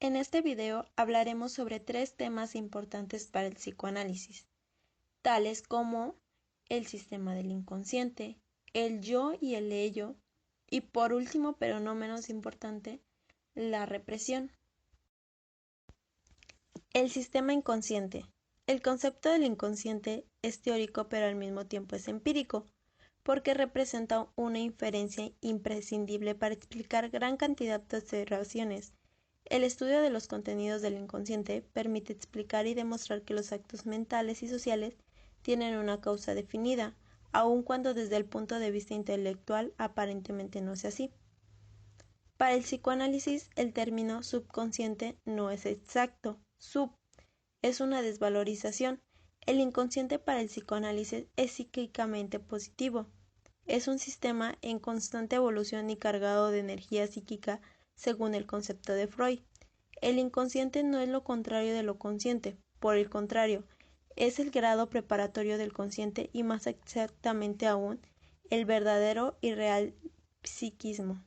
En este video hablaremos sobre tres temas importantes para el psicoanálisis, tales como el sistema del inconsciente, el yo y el ello, y por último, pero no menos importante, la represión. El sistema inconsciente. El concepto del inconsciente es teórico pero al mismo tiempo es empírico, porque representa una inferencia imprescindible para explicar gran cantidad de observaciones. El estudio de los contenidos del inconsciente permite explicar y demostrar que los actos mentales y sociales tienen una causa definida, aun cuando desde el punto de vista intelectual aparentemente no sea así. Para el psicoanálisis, el término subconsciente no es exacto. Sub es una desvalorización. El inconsciente para el psicoanálisis es psíquicamente positivo. Es un sistema en constante evolución y cargado de energía psíquica según el concepto de Freud. El inconsciente no es lo contrario de lo consciente, por el contrario, es el grado preparatorio del consciente y más exactamente aún, el verdadero y real psiquismo.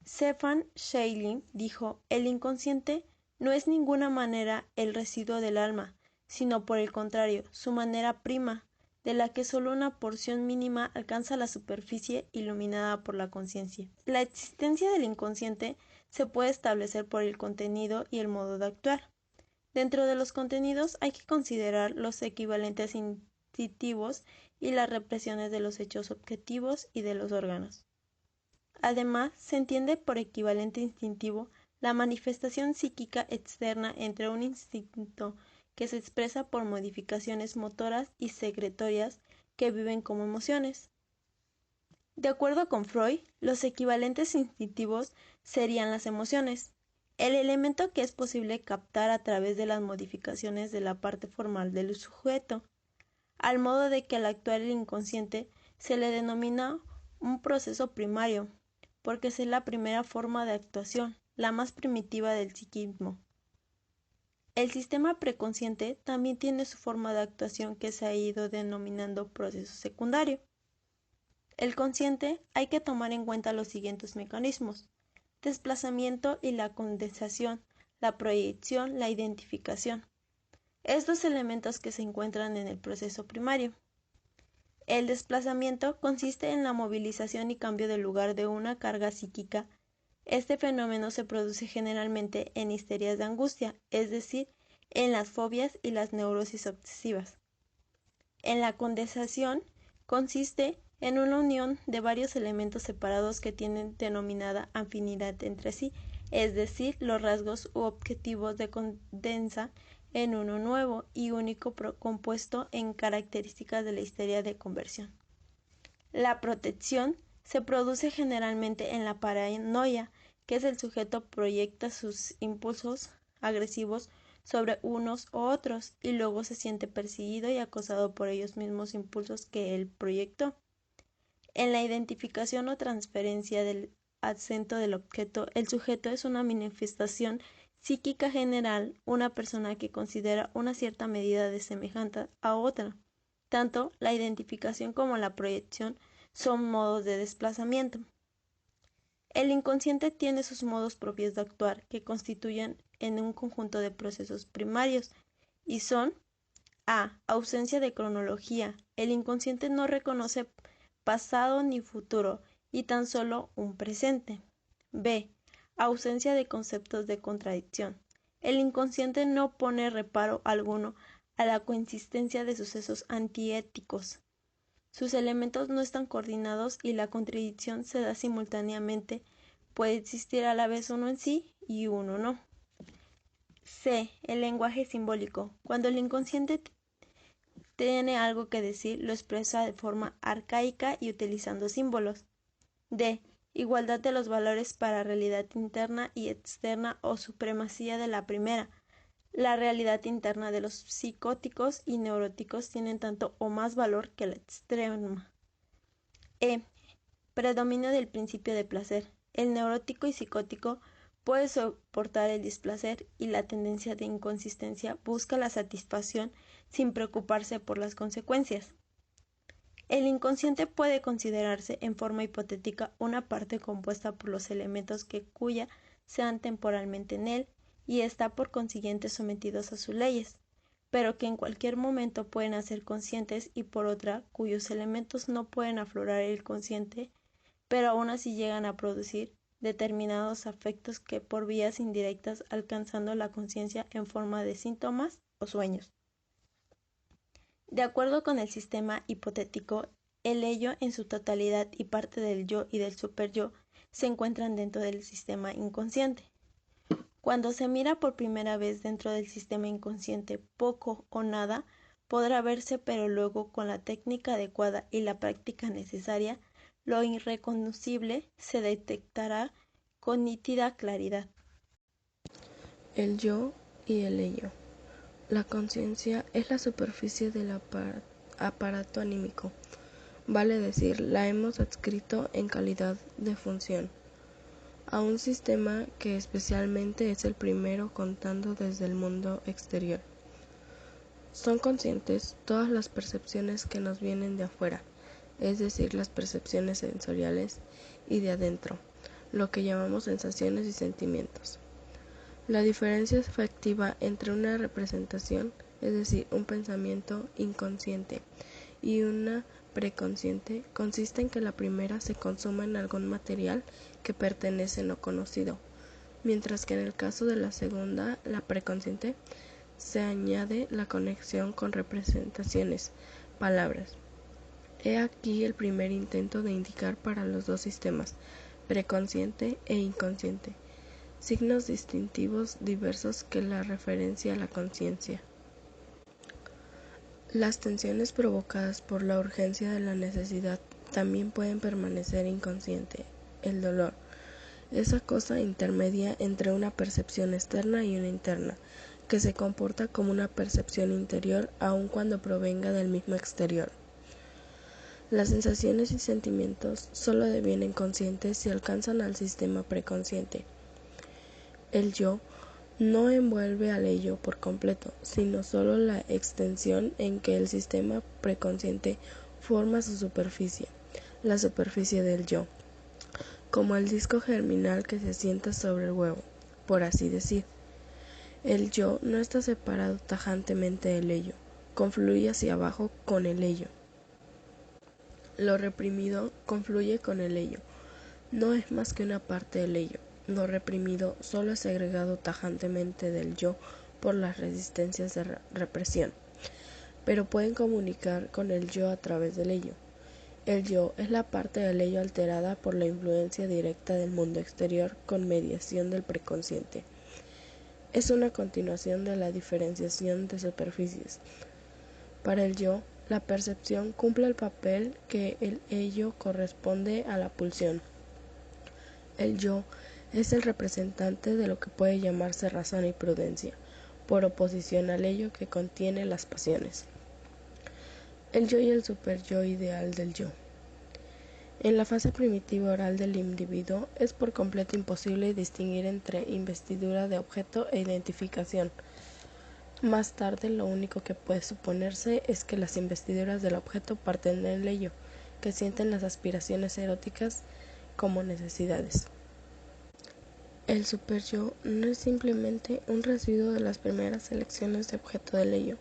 Stefan Scheele dijo: el inconsciente no es ninguna manera el residuo del alma, sino por el contrario, su manera prima, de la que solo una porción mínima alcanza la superficie iluminada por la conciencia. La existencia del inconsciente se puede establecer por el contenido y el modo de actuar. Dentro de los contenidos hay que considerar los equivalentes instintivos y las represiones de los hechos objetivos y de los órganos. Además, se entiende por equivalente instintivo la manifestación psíquica externa entre un instinto que se expresa por modificaciones motoras y secretorias que viven como emociones. De acuerdo con Freud, los equivalentes instintivos serían las emociones, el elemento que es posible captar a través de las modificaciones de la parte formal del sujeto, al modo de que al actuar el inconsciente se le denomina un proceso primario, porque es la primera forma de actuación, la más primitiva del psiquismo. El sistema preconsciente también tiene su forma de actuación que se ha ido denominando proceso secundario. El consciente hay que tomar en cuenta los siguientes mecanismos: desplazamiento y la condensación, la proyección, la identificación. Estos elementos que se encuentran en el proceso primario. El desplazamiento consiste en la movilización y cambio de lugar de una carga psíquica. Este fenómeno se produce generalmente en histerias de angustia, es decir, en las fobias y las neurosis obsesivas. En la condensación consiste en una unión de varios elementos separados que tienen denominada afinidad entre sí, es decir, los rasgos u objetivos de condensa en uno nuevo y único compuesto en características de la histeria de conversión. La protección se produce generalmente en la paranoia, que es el sujeto proyecta sus impulsos agresivos sobre unos u otros y luego se siente perseguido y acosado por ellos mismos impulsos que él proyectó. En la identificación o transferencia del acento del objeto, el sujeto es una manifestación psíquica general, una persona que considera una cierta medida de semejante a otra. Tanto la identificación como la proyección son modos de desplazamiento. El inconsciente tiene sus modos propios de actuar, que constituyen en un conjunto de procesos primarios, y son: a. Ausencia de cronología. El inconsciente no reconoce pasado ni futuro, y tan solo un presente. B. Ausencia de conceptos de contradicción. El inconsciente no pone reparo alguno a la coexistencia de sucesos antiéticos. Sus elementos no están coordinados y la contradicción se da simultáneamente. Puede existir a la vez uno en sí y uno no. C. El lenguaje simbólico. Cuando el inconsciente tiene algo que decir, lo expresa de forma arcaica y utilizando símbolos. D. Igualdad de los valores para realidad interna y externa o supremacía de la primera. La realidad interna de los psicóticos y neuróticos tienen tanto o más valor que la extrema. E. Predominio del principio de placer. El neurótico y psicótico puede soportar el displacer y la tendencia de inconsistencia busca la satisfacción sin preocuparse por las consecuencias. El inconsciente puede considerarse en forma hipotética una parte compuesta por los elementos que cuya sean temporalmente en él y está por consiguiente sometidos a sus leyes, pero que en cualquier momento pueden hacer conscientes, y por otra, cuyos elementos no pueden aflorar el consciente, pero aún así llegan a producir determinados afectos que por vías indirectas alcanzando la conciencia en forma de síntomas o sueños. De acuerdo con el sistema hipotético, el ello en su totalidad y parte del yo y del superyo se encuentran dentro del sistema inconsciente. Cuando se mira por primera vez dentro del sistema inconsciente, poco o nada podrá verse, pero luego con la técnica adecuada y la práctica necesaria, lo irreconocible se detectará con nítida claridad. El yo y el ello. La conciencia es la superficie del aparato anímico, vale decir, la hemos adscrito en calidad de función a un sistema que especialmente es el primero contando desde el mundo exterior. Son conscientes todas las percepciones que nos vienen de afuera, es decir, las percepciones sensoriales, y de adentro, lo que llamamos sensaciones y sentimientos. La diferencia efectiva entre una representación, es decir, un pensamiento inconsciente, y una preconsciente, consiste en que la primera se consuma en algún material que pertenece no conocido, mientras que en el caso de la segunda, la preconsciente, se añade la conexión con representaciones, palabras. He aquí el primer intento de indicar para los dos sistemas, preconsciente e inconsciente, signos distintivos diversos que la referencia a la conciencia. Las tensiones provocadas por la urgencia de la necesidad también pueden permanecer inconsciente. El dolor, esa cosa intermedia entre una percepción externa y una interna, que se comporta como una percepción interior aun cuando provenga del mismo exterior. Las sensaciones y sentimientos solo devienen conscientes si alcanzan al sistema preconsciente. El yo no envuelve al ello por completo, sino solo la extensión en que el sistema preconsciente forma su superficie, la superficie del yo, como el disco germinal que se asienta sobre el huevo, por así decir. El yo no está separado tajantemente del ello, confluye hacia abajo con el ello. Lo reprimido confluye con el ello, no es más que una parte del ello. Lo reprimido solo es segregado tajantemente del yo por las resistencias de represión, pero pueden comunicar con el yo a través del ello. El yo es la parte del ello alterada por la influencia directa del mundo exterior con mediación del preconsciente. Es una continuación de la diferenciación de superficies. Para el yo, la percepción cumple el papel que el ello corresponde a la pulsión. El yo es el representante de lo que puede llamarse razón y prudencia, por oposición al ello que contiene las pasiones. El yo y el superyo ideal del yo. En la fase primitiva oral del individuo es por completo imposible distinguir entre investidura de objeto e identificación. Más tarde lo único que puede suponerse es que las investiduras del objeto parten del ello, que sienten las aspiraciones eróticas como necesidades. El superyo no es simplemente un residuo de las primeras selecciones de objeto del ello,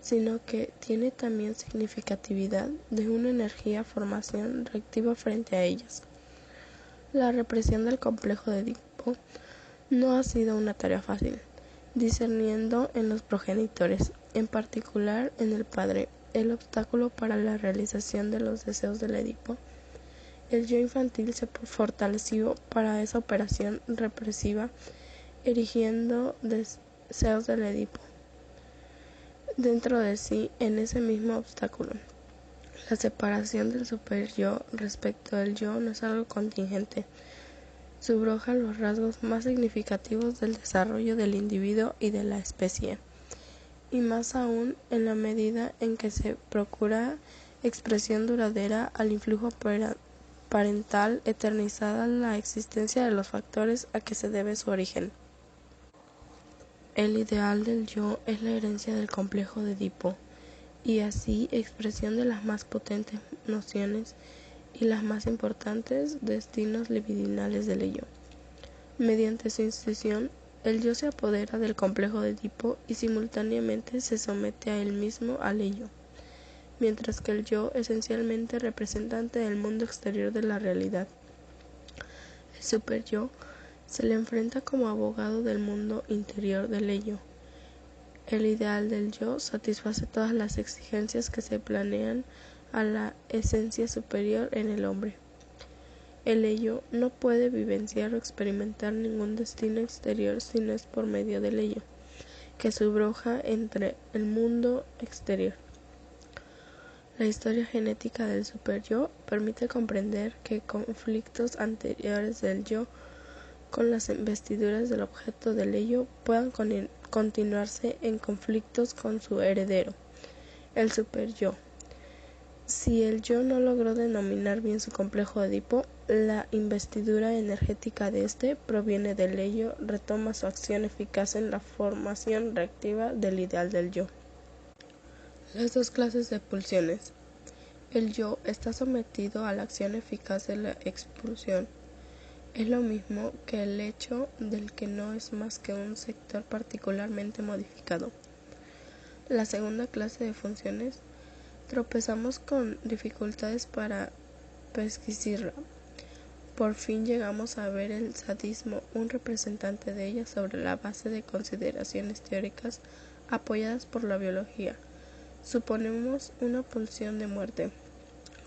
sino que tiene también significatividad de una energía formación reactiva frente a ellas. La represión del complejo de Edipo no ha sido una tarea fácil, discerniendo en los progenitores, en particular en el padre, el obstáculo para la realización de los deseos del Edipo. El yo infantil se fortaleció para esa operación represiva, erigiendo deseos del Edipo dentro de sí en ese mismo obstáculo. La separación del superyo respecto del yo no es algo contingente, subroja los rasgos más significativos del desarrollo del individuo y de la especie, y más aún en la medida en que se procura expresión duradera al influjo parental eternizada la existencia de los factores a que se debe su origen. El ideal del yo es la herencia del complejo de Edipo, y así expresión de las más potentes nociones y las más importantes destinos libidinales del ello. Mediante su institución El yo se apodera del complejo de Edipo y simultáneamente se somete a él mismo al ello, mientras que el yo esencialmente representante del mundo exterior de la realidad. El superyo se le enfrenta como abogado del mundo interior del ello. El ideal del yo satisface todas las exigencias que se planean a la esencia superior en el hombre. El ello no puede vivenciar o experimentar ningún destino exterior si no es por medio del ello, que subroja entre el mundo exterior. La historia genética del superyo permite comprender que conflictos anteriores del yo con las investiduras del objeto del ello puedan continuarse en conflictos con su heredero, el superyo. Si el yo no logró denominar bien su complejo de Edipo, la investidura energética de este proviene del ello, retoma su acción eficaz en la formación reactiva del ideal del yo. Las dos clases de pulsiones. El yo está sometido a la acción eficaz de la expulsión. Es lo mismo que el hecho del que no es más que un sector particularmente modificado. La segunda clase de funciones tropezamos con dificultades para pesquisarla. Por fin llegamos a ver el sadismo, un representante de ella sobre la base de consideraciones teóricas apoyadas por la biología. Suponemos una pulsión de muerte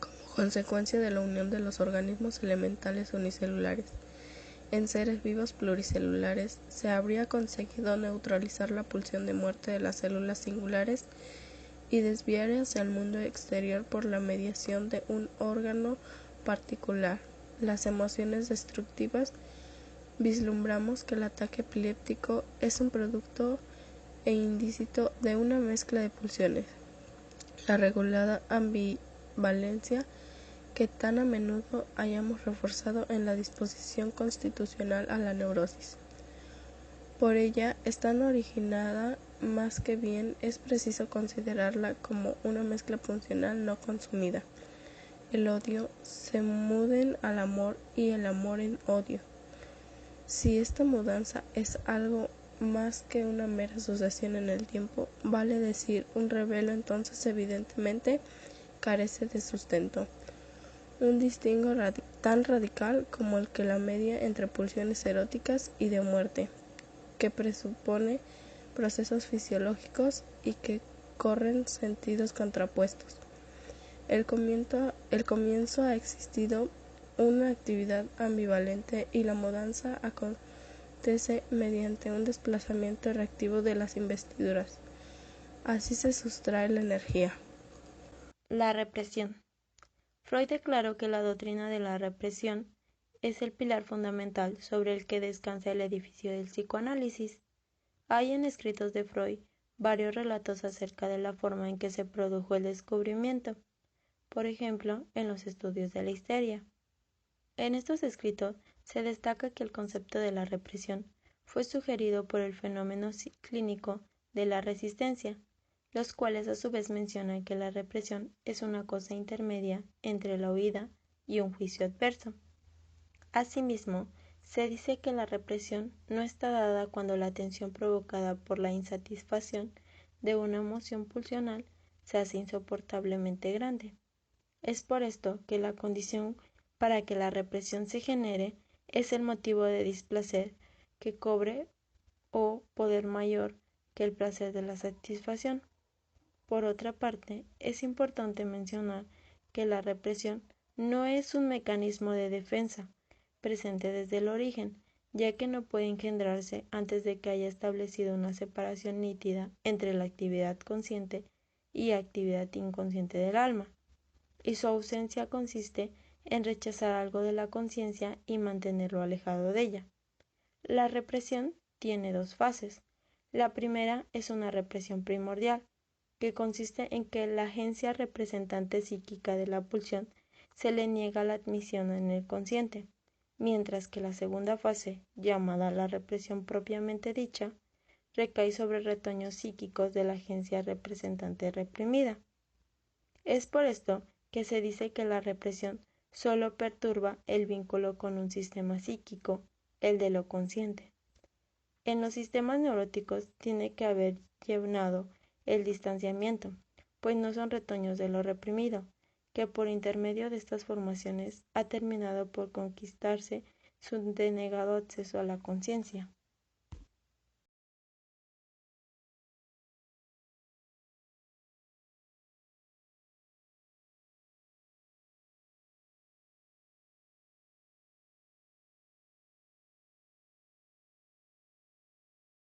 como consecuencia de la unión de los organismos elementales unicelulares. En seres vivos pluricelulares se habría conseguido neutralizar la pulsión de muerte de las células singulares y desviar hacia el mundo exterior por la mediación de un órgano particular, las emociones destructivas. Vislumbramos que el ataque epiléptico es un producto e indícito de una mezcla de pulsiones, la regulada ambivalencia que tan a menudo hayamos reforzado en la disposición constitucional a la neurosis. Por ella es tan originada, más que bien es preciso considerarla como una mezcla funcional no consumida. El odio se muden al amor y el amor en odio. Si esta mudanza es algo más que una mera sucesión en el tiempo, vale decir, un revelo entonces evidentemente carece de sustento. Un distingo tan radical como el que la media entre pulsiones eróticas y de muerte, que presupone procesos fisiológicos y que corren sentidos contrapuestos. El comienzo ha existido una actividad ambivalente y la mudanza acontece mediante un desplazamiento reactivo de las investiduras. Así se sustrae la energía. La represión. Freud declaró que la doctrina de la represión es el pilar fundamental sobre el que descansa el edificio del psicoanálisis. Hay en escritos de Freud varios relatos acerca de la forma en que se produjo el descubrimiento, por ejemplo, en los estudios de la histeria. En estos escritos se destaca que el concepto de la represión fue sugerido por el fenómeno clínico de la resistencia, los cuales a su vez mencionan que la represión es una cosa intermedia entre la huida y un juicio adverso. Asimismo, se dice que la represión no está dada cuando la tensión provocada por la insatisfacción de una emoción pulsional se hace insoportablemente grande. Es por esto que la condición para que la represión se genere es el motivo de displacer que cobre o poder mayor que el placer de la satisfacción. Por otra parte, es importante mencionar que la represión no es un mecanismo de defensa presente desde el origen, ya que no puede engendrarse antes de que haya establecido una separación nítida entre la actividad consciente y actividad inconsciente del alma, y su ausencia consiste en rechazar algo de la conciencia y mantenerlo alejado de ella. La represión tiene dos fases. La primera es una represión primordial, que consiste en que la agencia representante psíquica de la pulsión se le niega la admisión en el consciente, mientras que la segunda fase, llamada la represión propiamente dicha, recae sobre retoños psíquicos de la agencia representante reprimida. Es por esto que se dice que la represión solo perturba el vínculo con un sistema psíquico, el de lo consciente. En los sistemas neuróticos tiene que haber llenado el distanciamiento, pues no son retoños de lo reprimido, que por intermedio de estas formaciones ha terminado por conquistarse su denegado acceso a la conciencia.